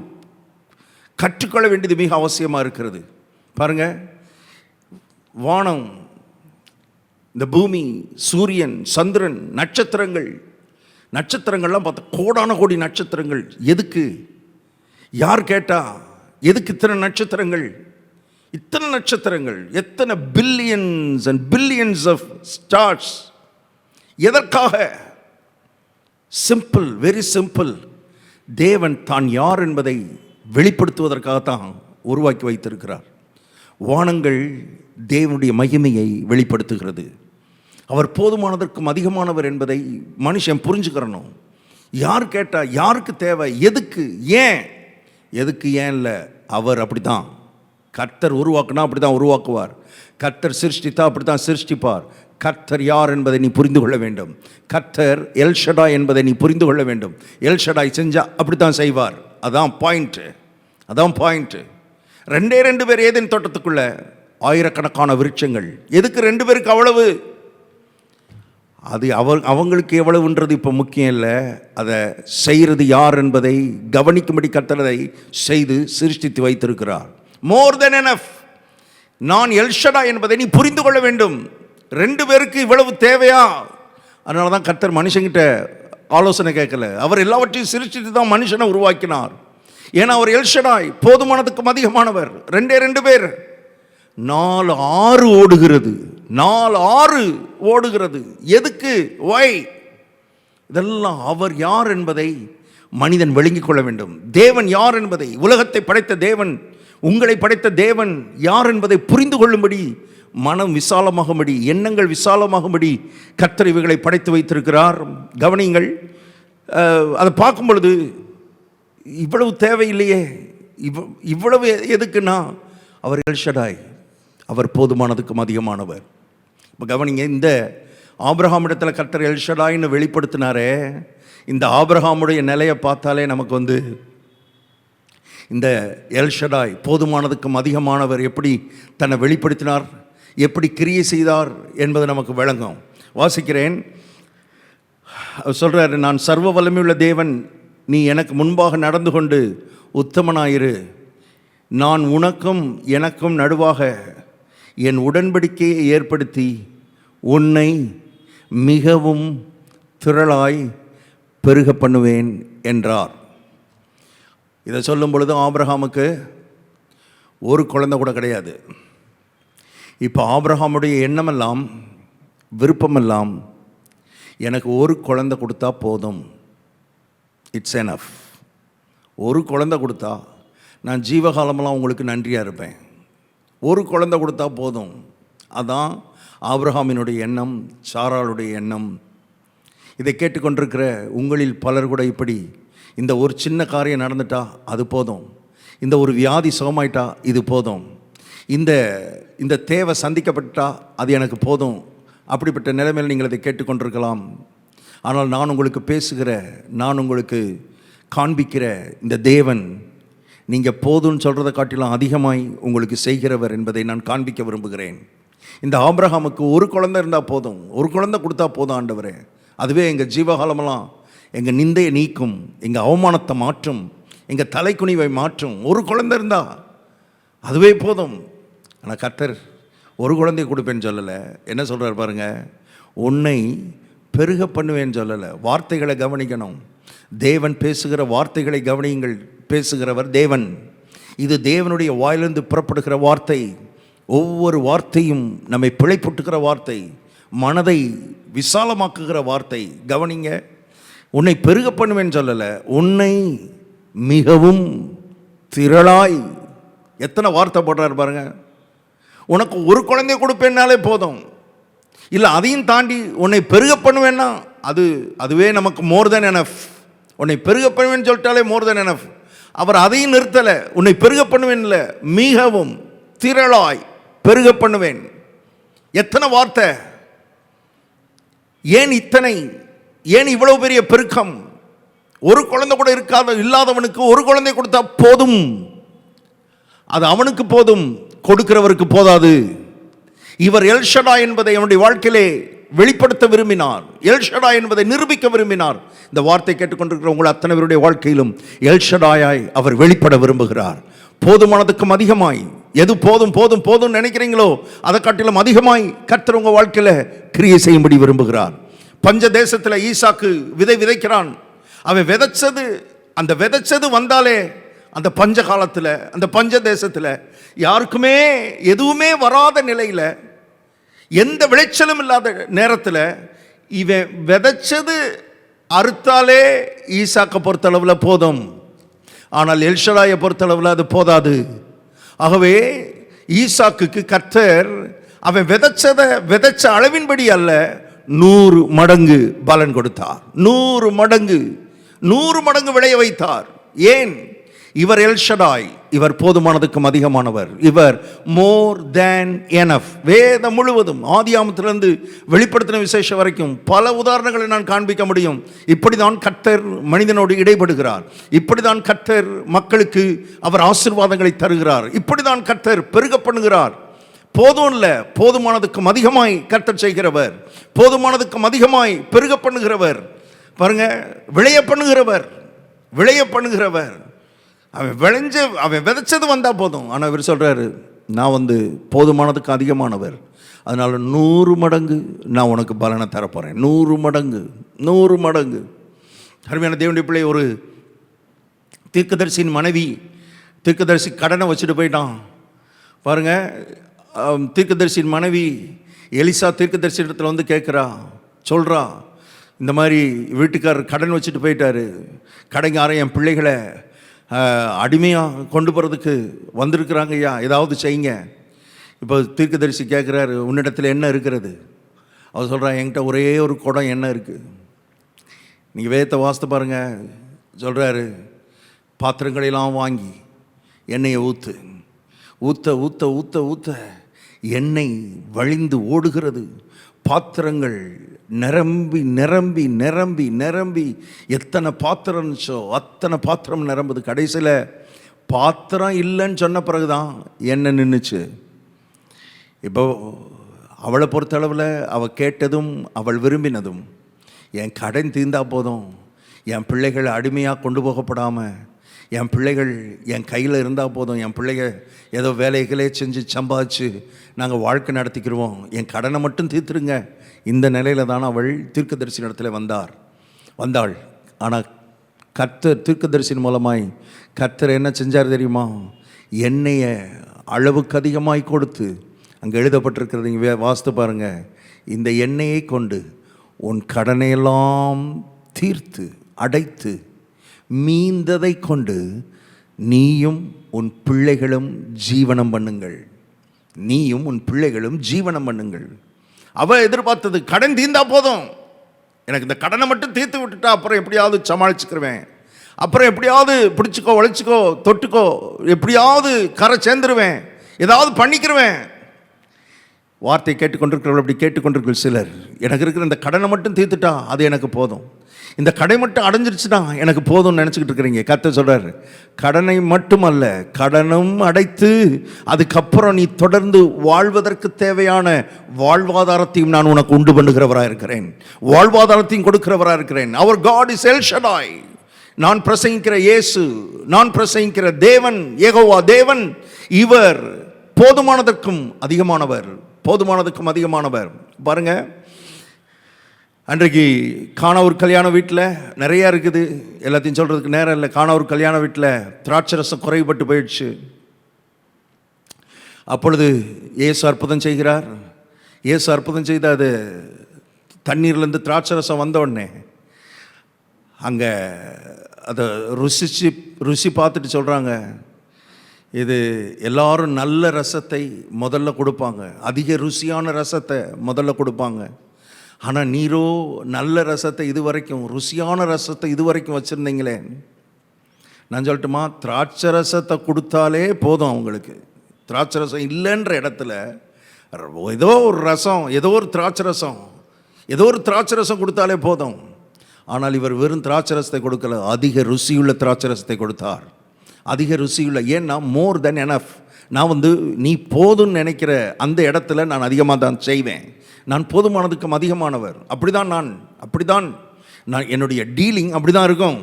கற்றுக்கொள்ள வேண்டியது மிக அவசியமாக இருக்கிறது. பாருங்கள், வானம், இந்த பூமி, சூரியன், சந்திரன், நட்சத்திரங்கள்லாம் பார்த்தா கோடான கோடி நட்சத்திரங்கள். எதுக்கு? யார் கேட்டா எதுக்கு இத்தனை நட்சத்திரங்கள்? இத்தனை நட்சத்திரங்கள், எத்தனை billions and billions of stars. எதற்காக? Simple, very simple. தேவன் தான் யார் என்பதை வெளிப்படுத்துவதற்காகத்தான் உருவாக்கி வைத்திருக்கிறார். வானங்கள் தேவனுடைய மகிமையை வெளிப்படுத்துகிறது. அவர் போதுமானதற்கும் அதிகமானவர் என்பதை மனுஷன் புரிஞ்சுக்கிறணும். யார் கேட்டால் யாருக்கு தேவை, எதுக்கு, ஏன்? எதுக்கு ஏன் இல்லை, அவர் அப்படி தான். கர்த்தர் உருவாக்குனா அப்படி தான் உருவாக்குவார். கர்த்தர் சிருஷ்டித்தா அப்படி தான் சிருஷ்டிப்பார். கர்த்தர் யார் என்பதை நீ புரிந்து கொள்ள வேண்டும். கர்த்தர் எல் ஷடாய் என்பதை நீ புரிந்து கொள்ள வேண்டும். எல் ஷடாய் செஞ்சால் அப்படி தான் செய்வார். அதான் பாயிண்ட்டு, அதான் பாயிண்ட்டு. 2 பேர் ஏதேன் தோட்டத்துக்குள்ள, ஆயிரக்கணக்கான விருட்சங்கள். எதுக்கு 2 பேருக்கு அவ்வளவு? அது அவங்களுக்கு எவ்வளவுன்றது இப்போ முக்கியம் இல்லை. அதை செய்கிறது யார் என்பதை கவனிக்கும்படி கர்த்தரை செய்து சிருஷ்டித்து வைத்திருக்கிறார். மோர் தென் எனஃப். நான் எல்ஷடா என்பதை நீ புரிந்து கொள்ள வேண்டும். 2 பேருக்கு இவ்வளவு தேவையா? அதனால தான் கர்த்தர் மனுஷங்கிட்ட ஆலோசனை கேட்கல. அவர் எல்லாவற்றையும் சிருஷ்டித்து தான் மனுஷனை உருவாக்கினார். ஏன்னா அவர் எல்ஷடாய், போதுமானதுக்கும் அதிகமானவர். 2 பேர். 4 ஆறு ஓடுகிறது, 4 ஆறு ஓடுகிறது. எதுக்கு? வை? இதெல்லாம் அவர் யார் என்பதை மனிதன் விளங்கிக் கொள்ள வேண்டும். தேவன் யார் என்பதை, உலகத்தை படைத்த தேவன், உங்களை படைத்த தேவன் யார் என்பதை புரிந்து கொள்ளும்படி, மனம் விசாலமாகும்படி, எண்ணங்கள் விசாலமாகும்படி கர்த்தர் இவைகளை படைத்து வைத்திருக்கிறார். கவனியுங்கள், அதை பார்க்கும் பொழுது இவ்வளவு தேவையில்லையே, இவ்வளவு எதுக்குன்னா அவர் எல்ஷடாய், அவர் போதுமானதுக்கும் அதிகமானவர். இப்போ கவனிங்க, இந்த ஆபிரகாம் இடத்துல கர்த்தர் எல்ஷடாய்னு வெளிப்படுத்தினாரே, இந்த ஆபிரகாமுடைய நிலையை பார்த்தாலே நமக்கு இந்த எல்ஷடாய் போதுமானதுக்கும் அதிகமானவர் எப்படி தன்னை வெளிப்படுத்தினார், எப்படி கிரியை செய்தார் என்பது நமக்கு விளங்கும். வாசிக்கிறேன், சொல்கிறார், நான் சர்வ வல்லமையுள்ள தேவன், நீ எனக்கு முன்பாக நடந்து கொண்டு உத்தமனாயிரு, நான் உனக்கும் எனக்கும் நடுவாக என் உடன்படிக்கையை ஏற்படுத்தி உன்னை மிகவும் திரளாய் பெருக பண்ணுவேன் என்றார். இதை சொல்லும் பொழுது ஆபிரகாமுக்கு ஒரு குழந்தை கூட கிடையாது. இப்போ ஆபிரகாமுடைய எண்ணமெல்லாம், விருப்பமெல்லாம், எனக்கு ஒரு குழந்தை கொடுத்தா போதும், இட்ஸ் எனஃப். ஒரு குழந்தை கொடுத்தா நான் ஜீவகாலமெல்லாம் உங்களுக்கு நன்றியாக இருப்பேன். ஒரு குழந்தை கொடுத்தா போதும். அதான் ஆபிரகாமினுடைய எண்ணம், சாராளுடைய எண்ணம். இதை கேட்டுக்கொண்டிருக்கிற உங்களில் பலர் கூட இப்படி, இந்த ஒரு சின்ன காரியம் நடந்துட்டா அது போதும், இந்த ஒரு வியாதி சுகமாயிட்டா இது போதும், இந்த தேவை சந்திக்கப்பட்டா அது எனக்கு போதும், அப்படிப்பட்ட நிலைமையில் நீங்கள் அதை கேட்டுக்கொண்டிருக்கலாம். ஆனால் நான் உங்களுக்கு பேசுகிற, நான் உங்களுக்கு காண்பிக்கிற இந்த தேவன், நீங்கள் போதும்னு சொல்கிறத காட்டிலும் அதிகமாய் உங்களுக்கு செய்கிறவர் என்பதை நான் காண்பிக்க விரும்புகிறேன். இந்த ஆபிரகாமுக்கு ஒரு குழந்தை இருந்தால் போதும், ஒரு குழந்தை கொடுத்தா போதும் ஆண்டவரே, அதுவே எங்கள் ஜீவகாலமெல்லாம் எங்கள் நிந்தையை நீக்கும், எங்கள் அவமானத்தை மாற்றும், எங்கள் தலைக்குனிவை மாற்றும். ஒரு குழந்தை இருந்தால் அதுவே போதும். ஆனால் கர்த்தர் ஒரு குழந்தைய கொடுப்பேன்னு சொல்லலை. என்ன சொல்கிறார் பாருங்கள், உன்னை பெருக பண்ணுவேன்னு சொல்லலை. வார்த்தைகளை கவனிக்கணும். தேவன் பேசுகிற வார்த்தைகளை கவனியுங்கள். பேசுகிறவர் தேவன். இது தேவனுடைய வாயிலிருந்து புறப்படுகிற வார்த்தை. ஒவ்வொரு வார்த்தையும் நம்மை பிழைப்புட்டுகிற வார்த்தை, மனதை விசாலமாக்குகிற வார்த்தை. கவனிங்க, உன்னை பெருக பண்ணுவேன்னு சொல்லலை, உன்னை மிகவும் திரளாய். எத்தனை வார்த்தை போடுறாரு பாருங்க. உனக்கு ஒரு குழந்தைய கொடுப்பேன்னாலே போதும், இல்லை அதையும் தாண்டி உன்னை பெருக பண்ணுவேன்னா அதுவே நமக்கு மோர் தென் எனஃப். உன்னை பெருக பண்ணுவேன்னு சொல்லிட்டாலே மோர் தென் எனஃப். அவர் அதையும் நிறுத்தலை, உன்னை பெருக பண்ணுவேன் இல்லை, மிகவும் திரளாய் பெருக பண்ணுவேன். எத்தனை வார்த்தை! ஏன் இத்தனை, ஏன் இவ்வளவு பெரிய பெருக்கம்? ஒரு குழந்தை கூட இல்லாதவனுக்கு ஒரு குழந்தை கொடுத்தா போதும், அது அவனுக்கு போதும், கொடுக்கிறவருக்கு போதாது. இவர் எல்ஷடா என்பதை அவனுடைய வாழ்க்கையிலே வெளிப்படுத்த விரும்பினார், எல்ஷடா என்பதை நிரூபிக்க விரும்பினார். இந்த வார்த்தை கேட்டுக்கொண்டிருக்கிற உங்கள் அத்தனை பேருடைய வாழ்க்கையிலும் எல்ஷடாயாய் அவர் வெளிப்பட விரும்புகிறார். போதுமானதுக்கும் அதிகமாய், எது போதும் போதும் போதும் நினைக்கிறீங்களோ அதை காட்டிலும் அதிகமாய் கர்த்தர் உங்கள் வாழ்க்கையில் கிரியை செய்யும்படி விரும்புகிறார். பஞ்ச தேசத்தில் ஈசாக்கு விதை விதைக்கிறான். அவன் விதைச்சது, அந்த விதைச்சது வந்தாலே அந்த பஞ்ச காலத்தில், அந்த பஞ்ச தேசத்தில் யாருக்குமே எதுவுமே வராத நிலையில், எந்த விளைச்சலும் இல்லாத நேரத்தில் இவன் விதைச்சது அறுத்தாலே ஈசாக்கை பொறுத்தளவில் போதும். ஆனால் எல்ஷடாயை பொறுத்தளவில் அது போதாது. ஆகவே ஈசாக்குக்கு கர்த்தர் அவன் விதைச்ச அளவின்படி அல்ல, 100 மடங்கு பலன் கொடுத்தார். 100 மடங்கு விளைய வைத்தார். ஏன்? இவர் எல்ஷடாய், இவர் போதுமானதுக்கும் அதிகமானவர், இவர் மோர் தேன் எனஃப். வேதம் முழுவதும் ஆதியாமத்திலிருந்து வெளிப்படுத்தின விசேஷம் வரைக்கும் பல உதாரணங்களை நான் காண்பிக்க முடியும். இப்படிதான் கர்த்தர் மனிதனோடு இடைபடுகிறார், இப்படிதான் கர்த்தர் மக்களுக்கு அவர் ஆசீர்வாதங்களை தருகிறார், இப்படிதான் கர்த்தர் பெருக பண்ணுகிறார். போதும் இல்லை, போதுமானதுக்கும் அதிகமாய் கர்த்தர் செய்கிறவர், போதுமானதுக்கும் அதிகமாய் பெருக பண்ணுகிறவர். பாருங்க, விளைய பண்ணுகிறவர். அவன் விதைச்சது வந்தால் போதும். ஆனால் இவர் சொல்கிறாரு, நான் போதுமானதுக்கு அதிகமானவர், அதனால் 100 மடங்கு நான் உனக்கு பலனை தரப்போகிறேன். 100 மடங்கு. அருமையான தேவனுடைய பிள்ளை, ஒரு தீர்க்கதரிசியின் மனைவி, தீர்க்கதரிசி கடனை வச்சுட்டு போயிட்டான் பாருங்க. தீர்க்கதரிசியின் மனைவி எலிசா தீர்க்கதரிசி இடத்துல கேட்குறா, சொல்கிறா, இந்த மாதிரி வீட்டுக்காரர் கடன் வச்சுட்டு போயிட்டாரு, கடைக்காரன் என் பிள்ளைகளை அடிமையாக கொண்டு போகிறதுக்கு வந்திருக்கிறாங்க ஐயா, ஏதாவது செய்யுங்க. இப்போ தீர்க்கதரிசி கேட்குறாரு, உன்னிடத்தில் என்ன இருக்கிறது? அவர் சொல்கிறான், என்கிட்ட ஒரே ஒரு குடம் எண்ணெய் இருக்குது. நீங்கள் வேதத்தை வாசித்து பாருங்கள், சொல்கிறாரு, பாத்திரங்களெல்லாம் வாங்கி எண்ணெயை ஊற்று, ஊற்ற ஊற்ற ஊற்ற ஊற்ற எண்ணெய் வழிந்து ஓடுகிறது. பாத்திரங்கள் நிரம்பி நிரம்பி நிரம்பி நிரம்பி எத்தனை பாத்திரம் இருந்துச்சோ அத்தனை பாத்திரம் நிரம்புது. கடைசியில் பாத்திரம் இல்லைன்னு சொன்ன பிறகுதான் எண்ணெய் நின்றுச்சு. இப்போ அவளை பொறுத்தளவில் அவள் கேட்டதும் அவள் விரும்பினதும், என் கடன் தீர்ந்தா போதும், என் பிள்ளைகள் அடிமையாக கொண்டு போகப்படாமல் என் பிள்ளைகள் என் கையில் இருந்தால் போதும், என் பிள்ளைகள் ஏதோ வேலைகளே செஞ்சு சம்பாதிச்சு நாங்கள் வாழ்க்கை நடத்திக்கிடுவோம், என் கடனை மட்டும் தீர்த்துருங்க. இந்த நிலையில் தான் அவள் தீர்க்கதரிசி இடத்துல வந்தாள். ஆனால் கர்த்தர் தீர்க்கதரிசின் மூலமாய் கர்த்தர் என்ன செஞ்சார் தெரியுமா? எண்ணெயை அளவுக்கு அதிகமாய் கொடுத்து, அங்கே எழுதப்பட்டிருக்கிறது, இங்கே வாசித்து பாருங்கள், இந்த எண்ணெயை கொண்டு உன் கடனையெல்லாம் தீர்த்து அடைத்து மீந்ததை கொண்டு நீயும் உன் பிள்ளைகளும் ஜீவனம் பண்ணுங்கள். நீயும் உன் பிள்ளைகளும் ஜீவனம் பண்ணுங்கள். அவள் எதிர்பார்த்தது கடன் தீர்ந்தா போதும், எனக்கு இந்த கடனை மட்டும் தீர்த்து விட்டுட்டா அப்புறம் எப்படியாவது சமாளிச்சுக்கிருவேன், அப்புறம் எப்படியாவது பிடிச்சிக்கோ உழைச்சிக்கோ தொட்டுக்கோ எப்படியாவது கரை சேர்ந்துருவேன், ஏதாவது பண்ணிக்கிருவேன். வார்த்தை கேட்டுக்கொண்டிருக்கிறவர்கள் அப்படி கேட்டுக்கொண்டிருக்கிற சிலர், எனக்கு இருக்கிற இந்த கடனை மட்டும் தீர்த்துட்டா அது எனக்கு போதும், இந்த கடை மட்டும் அடைஞ்சிருச்சுன்னா எனக்கு போதும்னு நினச்சிக்கிட்டு இருக்கிறீங்க. கர்த்தர் சொல்கிறார், கடனை மட்டுமல்ல கடனும் அடைத்து அதுக்கப்புறம் நீ தொடர்ந்து வாழ்வதற்கு தேவையான வாழ்வாதாரத்தையும் நான் உனக்கு உண்டு பண்ணுகிறவராக இருக்கிறேன், வாழ்வாதாரத்தையும் கொடுக்கிறவராக இருக்கிறேன். அவர் காட் இஸ் எல் ஷடாய். நான் பிரசங்கிக்கிற இயேசு, நான் பிரசங்கிக்கிற தேவன் யெகோவா தேவன், இவர் போதுமானதற்கும் அதிகமானவர், போதுமானதுக்கும் அதிகமானவர். பாருங்க, அன்றைக்கு காணாவூர் கல்யாண வீட்டில் நிறையா இருக்குது, எல்லாத்தையும் சொல்கிறதுக்கு நேரம் இல்லை. காணாவூர் கல்யாண வீட்டில் திராட்சரசம் குறைபட்டு போயிடுச்சு. அப்பொழுது இயேசு அற்புதம் செய்கிறார். இயேசு அற்புதம் செய்த அது தண்ணீர்லேருந்து திராட்சரசம் வந்த உடனே அங்கே அதை ருசி பார்த்துட்டு சொல்கிறாங்க, இது எல்லாரும் நல்ல ரசத்தை முதல்ல கொடுப்பாங்க, அதிக ருசியான ரசத்தை முதல்ல கொடுப்பாங்க. ஆனால் நீரோ நல்ல ரசத்தை இதுவரைக்கும், ருசியான ரசத்தை இதுவரைக்கும் வச்சுருந்தீங்களே. நான் சொல்லட்டுமா, திராட்சை ரசத்தை கொடுத்தாலே போதும் அவங்களுக்கு. திராட்சை ரசம் இல்லைன்ற இடத்துல ஏதோ ஒரு ரசம், ஏதோ ஒரு திராட்சை ரசம், ஏதோ ஒரு திராட்சை ரசம் கொடுத்தாலே போதும். ஆனால் இவர் வெறும் திராட்சை ரசத்தை கொடுக்கல, அதிக ருசியுள்ள திராட்சை ரசத்தை கொடுத்தார். அதிக ருசியுள்ள, ஏன்னா மோர் தென் எனஃப். நான் நீ போதும்னு நினைக்கிற அந்த இடத்துல நான் அதிகமாக தான் செய்வேன், நான் போதுமானதுக்கும் அதிகமானவர். அப்படிதான் நான் என்னுடைய டீலிங் அப்படி தான் இருக்கும்.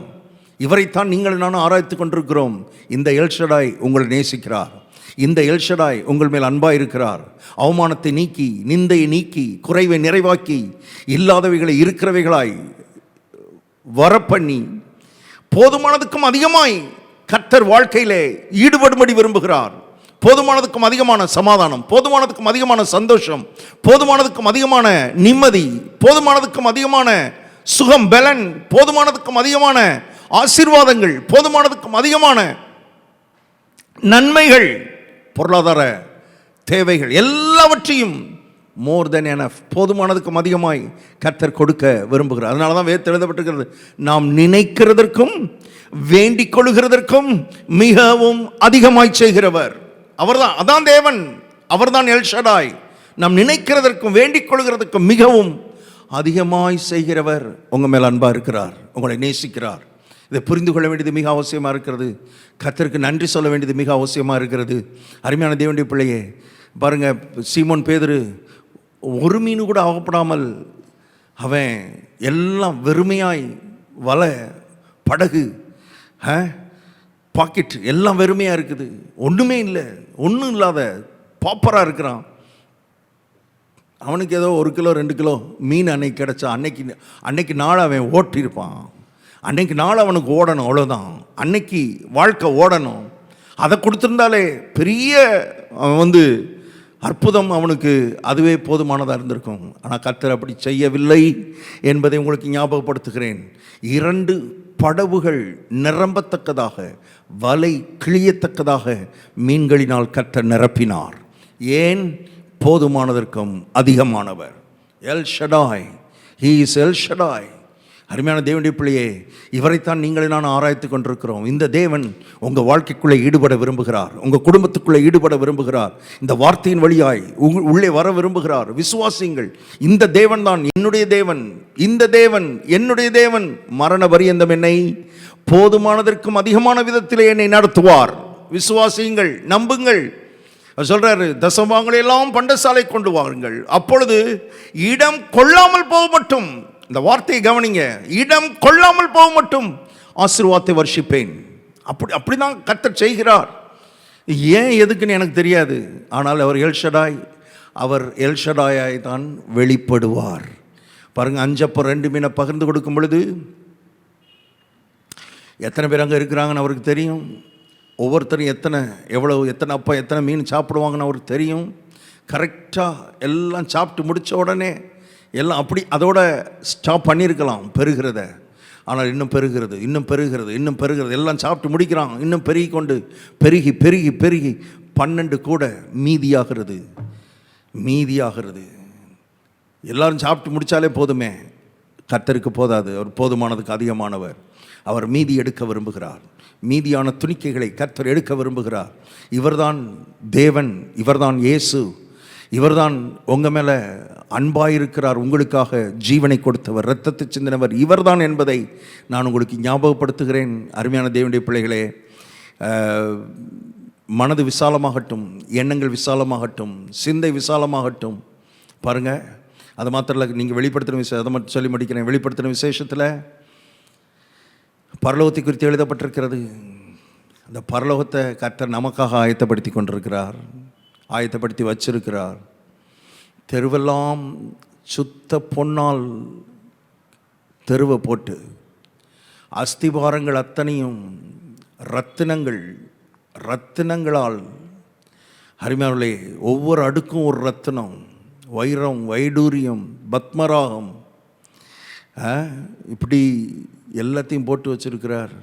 இவரைத்தான் நீங்கள் நானும் ஆராய்த்து கொண்டிருக்கிறோம். இந்த எல்ஷடாய் உங்களை நேசிக்கிறார், இந்த எல்ஷடாய் உங்கள் மேல் அன்பாக இருக்கிறார். அவமானத்தை நீக்கி, நிந்தையை நீக்கி, குறைவை நிறைவாக்கி, இல்லாதவைகளை இருக்கிறவைகளாய் வரப்பண்ணி, போதுமானதுக்கும் அதிகமாய் கர்த்தர் வாழ்க்கையிலே ஈடுபடும்படி விரும்புகிறார். போதுமானதுக்கும் அதிகமான சமாதானம், போதுமானதுக்கும் அதிகமான சந்தோஷம், போதுமானதுக்கும் அதிகமான நிம்மதி, போதுமானதுக்கும் அதிகமான சுகம் பலன், போதுமானதுக்கும் அதிகமான ஆசீர்வாதங்கள், போதுமானதுக்கும் அதிகமான நன்மைகள், பொருளாதார தேவைகள் எல்லாவற்றையும் மோர் தென் எனஃப், போதுமானதுக்கும் அதிகமாய் கர்த்தர் கொடுக்க விரும்புகிறார். அதனால தான் வேதத்தில் எழுதப்பட்டிருக்கிறது, நாம் நினைக்கிறதற்கும் வேண்டிக் கொள்கிறதற்கும் மிகவும் அதிகமாய் செய்கிறவர் அவர்தான். அதான் தேவன், அவர்தான் எல் ஷடாய். நாம் நினைக்கிறதற்கும் வேண்டிக் கொள்கிறதற்கும் மிகவும் அதிகமாய் செய்கிறவர் உங்கள் மேல் அன்பாக இருக்கிறார், உங்களை நேசிக்கிறார். இதை புரிந்து கொள்ள வேண்டியது மிக அவசியமாக இருக்கிறது. கர்த்தருக்கு நன்றி சொல்ல வேண்டியது மிக அவசியமாக இருக்கிறது. அருமையான தேவனுடைய பிள்ளையே, பாருங்கள், சீமோன் பேதுரு ஒரு மீன் கூட ஆகப்படாமல் அவன் எல்லாம் வெறுமையாய், வலை, படகு, பாக்கெட் எல்லாம் வெறுமையாக இருக்குது, ஒன்றுமே இல்லை, ஒன்றும் இல்லாத பாப்பராக இருக்கிறான். அவனுக்கு ஏதோ 1 கிலோ 2 கிலோ மீன் அன்னைக்கு கிடச்சா அன்னைக்கு நாள் அவன் ஓட்டியிருப்பான். அன்னைக்கு நாள் அவனுக்கு ஓடணும், அவ்வளோதான். அன்னைக்கு வாழ்க்கை ஓடணும். அதை கொடுத்துருந்தாலே பெரிய அவன் அற்புதம், அவனுக்கு அதுவே போதுமானதாக இருந்திருக்கும். ஆனால் கர்த்தர் அப்படி செய்யவில்லை என்பதை உங்களுக்கு ஞாபகப்படுத்துகிறேன். 2 படவுகள் நிரம்பத்தக்கதாக, வலை கிழியத்தக்கதாக மீன்களினால் கர்த்தர் நிரப்பினார். ஏன்? போதுமானதற்கும் அதிகமானவர். El Shaddai, he is El Shaddai. அருமையான தேவனுடைய பிள்ளையே, இவரைத்தான் நீங்களே நான் ஆராய்த்து கொண்டிருக்கிறோம். இந்த தேவன் உங்கள் வாழ்க்கைக்குள்ளே ஈடுபட விரும்புகிறார், உங்கள் குடும்பத்துக்குள்ளே ஈடுபட விரும்புகிறார், இந்த வார்த்தையின் வழியாய் உள்ளே வர விரும்புகிறார். விசுவாசிங்கள், இந்த தேவன் தான் என்னுடைய தேவன், இந்த தேவன் என்னுடைய தேவன், மரண பரியந்தம் என்னை போதுமானதற்கும் அதிகமான விதத்திலே என்னை நடத்துவார். விசுவாசியுங்கள், நம்புங்கள். சொல்றாரு, தசமாங்களை எல்லாம் பண்டசாலை கொண்டு வாருங்கள், அப்பொழுது இடம் கொள்ளாமல் போக மட்டும், இந்த வார்த்தையை கவனிங்க, இடம் கொள்ளாமல் போக மட்டும் ஆசீர்வாதத்தை வர்ஷிப்பேன். அப்படிதான் கர்த்தர் செய்கிறார். ஏன் எதுக்குன்னு எனக்கு தெரியாது, ஆனால் அவர் எல்ஷடாய், அவர் எல்ஷடாயாய் தான் வெளிப்படுவார். பாருங்க, 5 அப்பம் 2 மீனை பகிர்ந்து கொடுக்கும் பொழுது எத்தனை பேர் அங்கே இருக்கிறாங்கன்னு அவருக்கு தெரியும். ஒவ்வொருத்தரும் எத்தனை அப்பா எத்தனை மீன் சாப்பிடுவாங்கன்னு அவருக்கு தெரியும். கரெக்டாக எல்லாம் சாப்பிட்டு முடித்த உடனே எல்லாம் அப்படி அதோட ஸ்டாப் பண்ணியிருக்கலாம் பெருகிறத. ஆனால் இன்னும் பெருகிறது, இன்னும் பெருகிறது, இன்னும் பெருகிறது. எல்லாம் சாப்பிட்டு முடிக்கிறான், இன்னும் பெருகி கொண்டு பெருகி பெருகி பெருகி 12 கூட மீதியாகிறது. எல்லாரும் சாப்பிட்டு முடித்தாலே போதுமே, கர்த்தருக்கு போதாது. அவர் போதுமானதுக்கு அதிகமானவர். அவர் மீதி எடுக்க விரும்புகிறார். மீதியான துணிக்கைகளை கர்த்தர் எடுக்க விரும்புகிறார். இவர்தான் தேவன், இவர்தான் இயேசு, இவர்தான் உங்கள் மேலே அன்பாயிருக்கிறார், உங்களுக்காக ஜீவனை கொடுத்தவர், இரத்தத்தை சிந்தினவர் இவர்தான் என்பதை நான் உங்களுக்கு ஞாபகப்படுத்துகிறேன். அருமையான தேவனுடைய பிள்ளைகளே, மனது விசாலமாகட்டும், எண்ணங்கள் விசாலமாகட்டும், சிந்தை விசாலமாகட்டும். பாருங்கள், அது மாத்திரம் இல்லை, நீங்கள் வெளிப்படுத்தின விசேஷம், அதை மட்டும் சொல்லி முடிக்கிறேன். வெளிப்படுத்தின விசேஷத்தில் பரலோகத்தை குறித்து எழுதப்பட்டிருக்கிறது. அந்த பரலோகத்தை கர்த்தர் நமக்காக ஆயத்தப்படுத்தி கொண்டிருக்கிறார், ஆயத்தப்படுத்தி வச்சிருக்கிறார். தெருவெல்லாம் சுத்த பொன்னால் தெருவை போட்டு, அஸ்திபாரங்கள் அத்தனையும் ரத்தினங்களால், அருமையானவர்களே, ஒவ்வொரு அடுக்கும் ஒரு ரத்தினம், வைரம், வைடூரியம், பத்மராகம், இப்படி எல்லாத்தையும் போட்டு வச்சிருக்கிறார்.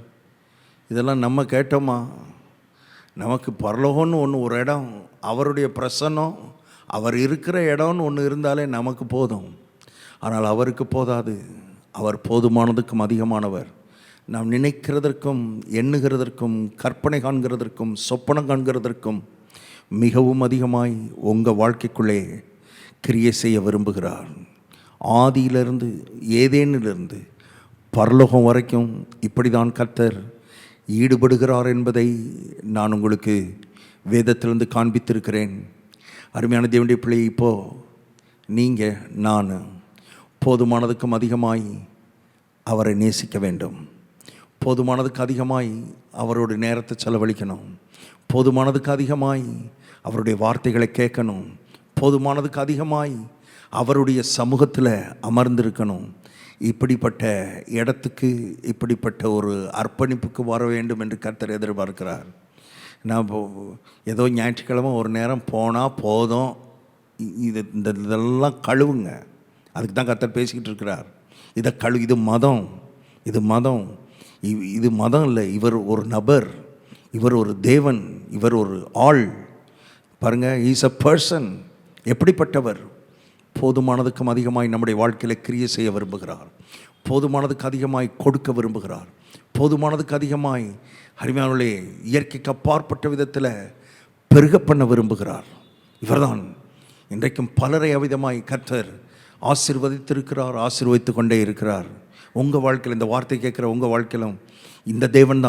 இதெல்லாம் நம்ம கேட்டோமா? நமக்கு பரலோகம்னு ஒரு இடம், அவருடைய பிரசன்னம், அவர் இருக்கிற இடம்னு ஒன்று இருந்தாலே நமக்கு போதும். ஆனால் அவருக்கு போதாது. அவர் போதுமானதுக்கும் அதிகமானவர். நாம் நினைக்கிறதற்கும், எண்ணுகிறதற்கும், கற்பனை காண்கிறதற்கும், சொப்பனம் காண்கிறதற்கும் மிகவும் அதிகமாய் உங்கள் வாழ்க்கைக்குள்ளே கிரியை செய்ய விரும்புகிறார். ஆதியிலிருந்து, ஏதேனிலிருந்து பரலோகம் வரைக்கும் இப்படி தான் கர்த்தர் ஈடுபடுகிறார் என்பதை நான் உங்களுக்கு வேதத்திலிருந்து காண்பித்திருக்கிறேன். அருமையான தேவனுடைய பிள்ளை, இப்போது நீங்கள், நான் போதுமானதுக்கும் அதிகமாய் அவரை நேசிக்க வேண்டும். போதுமானதுக்கு அதிகமாய் அவரோட நேரத்தை செலவழிக்கணும். போதுமானதுக்கு அதிகமாய் அவருடைய வார்த்தைகளை கேட்கணும். போதுமானதுக்கு அதிகமாய் அவருடைய சமூகத்தில் அமர்ந்திருக்கணும். இப்படிப்பட்ட இடத்துக்கு, இப்படிப்பட்ட ஒரு அர்ப்பணிப்புக்கு வர வேண்டும் என்று கர்த்தர் எதிர்பார்க்கிறார். நான் ஏதோ ஞாயிற்றுக்கிழமை ஒரு நேரம் போனால் போதும், இதெல்லாம் கழுவுங்க, அதுக்கு தான் கர்த்தர் பேசிக்கிட்டு இருக்கிறார். இது மதம், இது மதம் இல்லை. இவர் ஒரு நபர், இவர் ஒரு தேவன், இவர் ஒரு ஆள். பாருங்கள், இஸ் அ பர்சன். எப்படிப்பட்டவர்? போதுமானதுக்கும் அதிகமாய் நம்முடைய வாழ்க்கையில் கிரியை செய்ய விரும்புகிறார். போதுமானதுக்கு அதிகமாய் கொடுக்க விரும்புகிறார். போதுமானதுக்கு அதிகமாய், அருமையானவர்களே, இயற்கைக்கு அப்பாற்பட்ட விதத்தில் பெருக பண்ண விரும்புகிறார். இவர்தான் இன்றைக்கும் பலரை அவிதமாய் கர்த்தர் ஆசீர்வதித்திருக்கிறார், ஆசீர்வதித்து கொண்டே இருக்கிறார். உங்கள் வாழ்க்கையில், இந்த வார்த்தை கேட்குற உங்கள் வாழ்க்கையிலும் இந்த தேவன்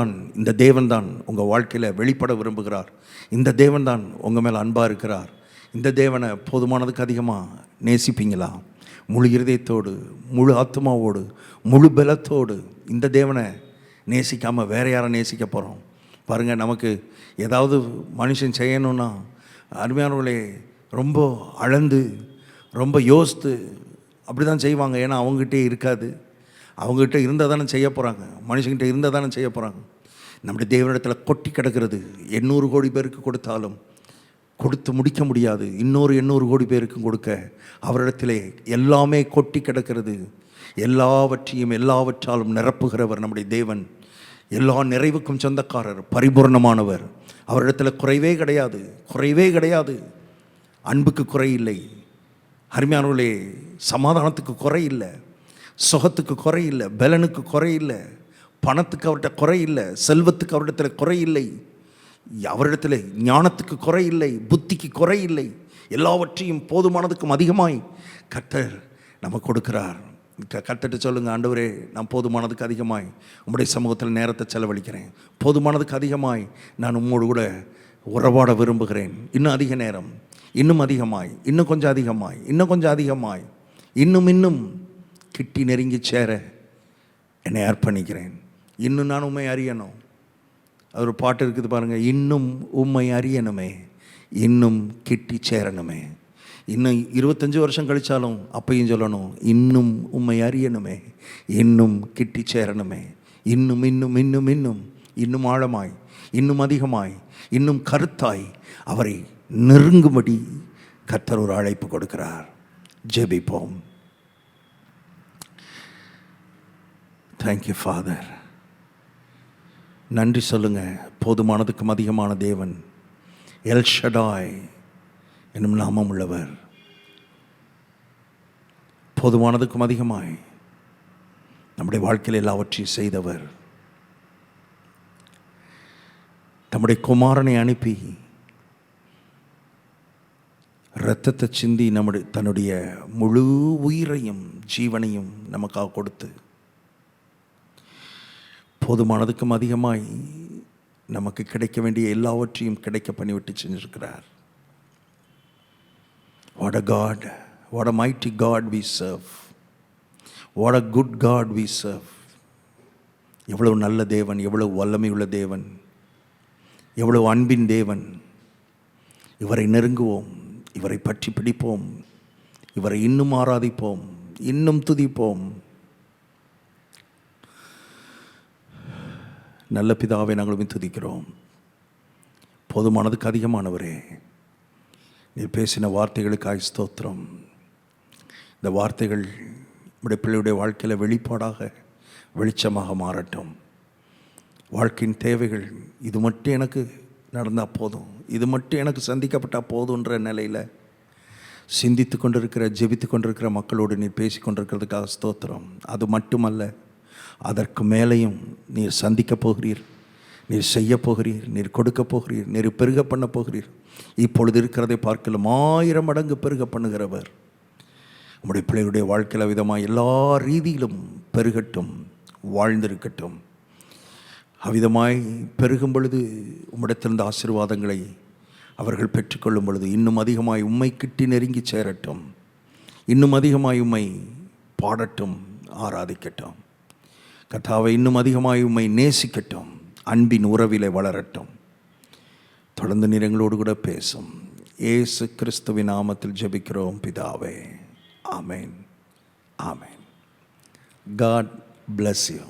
தான் உங்கள் வாழ்க்கையில் வெளிப்பட விரும்புகிறார். இந்த தேவன் தான் உங்கள் மேலே அன்பாக இருக்கிறார். இந்த தேவனை போதுமானதுக்கு அதிகமாக நேசிப்பீங்களா? முழு இருதயத்தோடு, முழு ஆத்மாவோடு, முழு பலத்தோடு இந்த தேவனை நேசிக்காமல் வேறு யாரை நேசிக்க போகிறோம்? பாருங்கள், நமக்கு ஏதாவது மனுஷன் செய்யணுன்னா, அருமையானவர்களே, ரொம்ப அளந்து, ரொம்ப யோசித்து அப்படி தான் செய்வாங்க. ஏன்னா அவங்ககிட்டே இருக்காது. அவங்ககிட்ட இருந்தால் தானே செய்ய போகிறாங்க, மனுஷங்கிட்ட இருந்தால் தானே செய்ய போகிறாங்க. நம்முடைய தேவனிடத்தில் கொட்டி கிடக்கிறது. 800 கோடி பேருக்கு கொடுத்தாலும் கொடுத்து முடிக்க முடியாது. இன்னொரு 800 கோடி பேருக்கும் கொடுக்க அவரிடத்திலே எல்லாமே கொட்டி கிடக்கிறது. எல்லாவற்றாலும் நிரப்புகிறவர் நம்முடைய தேவன். எல்லா நிறைவுக்கும் சொந்தக்காரர், பரிபூர்ணமானவர். அவரிடத்தில் குறைவே கிடையாது. அன்புக்கு குறை இல்லை. அருமையானவர்களே, சமாதானத்துக்கு குறை இல்லை. சுகத்துக்கு குறை இல்லை, பலனுக்கு குறை இல்லை, பணத்துக்கு அவர்கிட்ட குறை இல்லை, செல்வத்துக்கு அவரிடத்தில் குறை இல்லை, அவரிடத்தில் ஞானத்துக்கு குறை இல்லை, புத்திக்கு குறை இல்லை. எல்லாவற்றையும் போதுமானதுக்கும் அதிகமாய் கர்த்தர் நமக்கு கொடுக்கிறார். கர்த்தர்கிட்ட சொல்லுங்கள், ஆண்டவரே நான் போதுமானதுக்கு அதிகமாய் உம்முடைய சமூகத்தில் நேரத்தை செலவழிக்கிறேன். போதுமானதுக்கு அதிகமாய் நான் உம்மோடு கூட உறவாட விரும்புகிறேன். இன்னும் அதிக நேரம், இன்னும் அதிகமாய், இன்னும் கொஞ்சம் அதிகமாய், இன்னும் கொஞ்சம் அதிகமாய், இன்னும் கிட்டி நெருங்கி சேர என்னை அர்ப்பணிக்கிறேன். இன்னும் நான் உண்மை அறியணும். அது ஒரு பாட்டு இருக்குது பாருங்கள், இன்னும் உண்மை அறியணுமே, இன்னும் கிட்டி சேரணுமே. இன்னும் 25 வருஷம் கழித்தாலும் அப்பையும் சொல்லணும், இன்னும் உண்மை அறியணுமே, இன்னும் கிட்டி சேரணுமே. இன்னும் இன்னும் இன்னும் இன்னும் இன்னும் ஆழமாய், இன்னும் அதிகமாய், இன்னும் கருத்தாய் அவரை நெருங்கும்படி கர்த்தர் ஒரு அழைப்பு கொடுக்கிறார். ஜெபிப்போம். Thank you father. நன்றி சொல்லுங்கள். போதுமானதுக்கும் அதிகமான தேவன், எல் ஷடாய் என்னும் நாமம் உள்ளவர், போதுமானதுக்கும் அதிகமாய் நம்முடைய வாழ்க்கையில் எல்லாவற்றையும் செய்தவர், தம்முடைய குமாரனை அனுப்பி இரத்தத்தை சிந்தி தன்னுடைய முழு உயிரையும் ஜீவனையும் நமக்காக கொடுத்து போதுமானதுக்கும் அதிகமாய் நமக்கு கிடைக்க வேண்டிய எல்லாவற்றையும் கிடைக்க பண்ணிவிட்டு செஞ்சிருக்கிறார். What a God, what a mighty God we serve, what a good God we serve. எவ்வளவு நல்ல தேவன், எவ்வளவு வல்லமை உள்ள தேவன், எவ்வளவு அன்பின் தேவன். இவரை நெருங்குவோம், இவரை பற்றி பிடிப்போம், இவரை இன்னும் ஆராதிப்போம், இன்னும் துதிப்போம். நல்ல பிதாவை நாங்களும் துதிக்கிறோம். போதுமானதுக்கு அதிகமானவரே, நீர் பேசின வார்த்தைகளுக்காய் ஸ்தோத்திரம். இந்த வார்த்தைகள் நம்முடைய பிள்ளையுடைய வாழ்க்கையில் வெளிப்பாடாக வெளிச்சமாக மாறட்டும். வாழ்க்கையின் தேவைகள் இது மட்டும் எனக்கு நடந்தால் போதும், இது மட்டும் எனக்கு சந்திக்கப்பட்டால் போதுன்ற நிலையில் சிந்தித்து கொண்டிருக்கிற, ஜெபித்து கொண்டிருக்கிற மக்களோடு நீர் பேசி கொண்டிருக்கிறதுக்காக ஸ்தோத்திரம். அது மட்டுமல்ல, அதற்கு மேலேயும் நீர் சந்திக்க போகிறீர், நீர் செய்ய போகிறீர், நீர் கொடுக்க போகிறீர், நீர் பெருக பண்ண போகிறீர். இப்பொழுது இருக்கிறதை பார்க்கலாம் 1000 மடங்கு பெருக பண்ணுகிறவர். உம்முடைய பிள்ளைகளுடைய வாழ்க்கையில் விதமாக எல்லா ரீதியிலும் பெருகட்டும், வாழ்ந்திருக்கட்டும். அவ்விதமாய் பெருகும் பொழுது உம்மிடத்திலிருந்து ஆசீர்வாதங்களை அவர்கள் பெற்றுக்கொள்ளும் பொழுது இன்னும் அதிகமாய் உம்மை கிட்டி நெருங்கி சேரட்டும், இன்னும் அதிகமாய் உம்மை பாடட்டும், ஆராதிக்கட்டும். கர்த்தாவை இன்னும் அதிகமாய் உம்மை நேசிக்கட்டும், அன்பின் உறவிலே வளரட்டும். தொடர்ந்து நீர் எங்களோடு கூட பேசும். இயேசு கிறிஸ்துவின் நாமத்தில் ஜெபிக்கிறோம் பிதாவே. ஆமென், ஆமென். God bless you.